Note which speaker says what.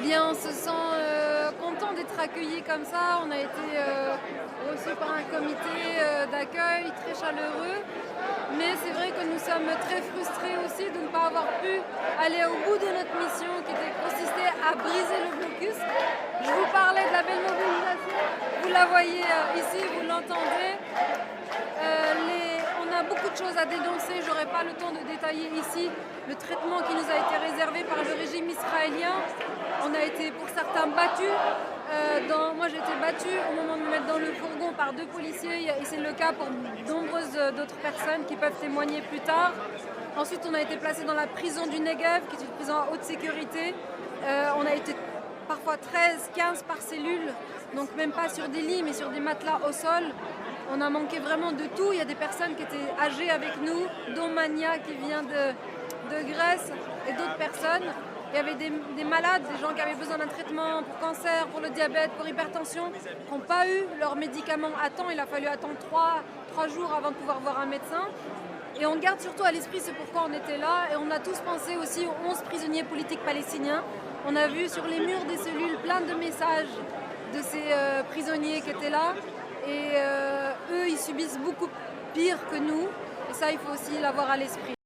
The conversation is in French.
Speaker 1: bien, on se sent content d'être accueillis comme ça. On a été reçus par un comité d'accueil très chaleureux. Mais c'est vrai que nous sommes très frustrés aussi de ne pas avoir pu aller au bout de notre mission qui consistait à briser le blocus. Je vous parlais de la belle mobilisation, vous la voyez ici, vous l'entendez. On a beaucoup de choses à dénoncer, je n'aurai pas le temps de détailler ici le traitement qui nous a été réservé par le régime israélien. On a été pour certains battus. Moi j'ai été battue au moment de me mettre dans le fourgon par 2 policiers et c'est le cas pour nombreuses d'autres personnes qui peuvent témoigner plus tard. Ensuite on a été placé dans la prison du Negev qui est une prison à haute sécurité. On a été parfois 13, 15 par cellule, donc même pas sur des lits mais sur des matelas au sol. On a manqué vraiment de tout. Il y a des personnes qui étaient âgées avec nous, dont Mania qui vient de Grèce et d'autres personnes. Il y avait des malades, des gens qui avaient besoin d'un traitement pour cancer, pour le diabète, pour l'hypertension, qui n'ont pas eu leurs médicaments à temps. Il a fallu attendre 3 jours avant de pouvoir voir un médecin. Et on garde surtout à l'esprit ce pourquoi on était là. Et on a tous pensé aussi aux 11 prisonniers politiques palestiniens. On a vu sur les murs des cellules plein de messages de ces prisonniers qui étaient là. Et eux, ils subissent beaucoup pire que nous. Et ça, il faut aussi l'avoir à l'esprit.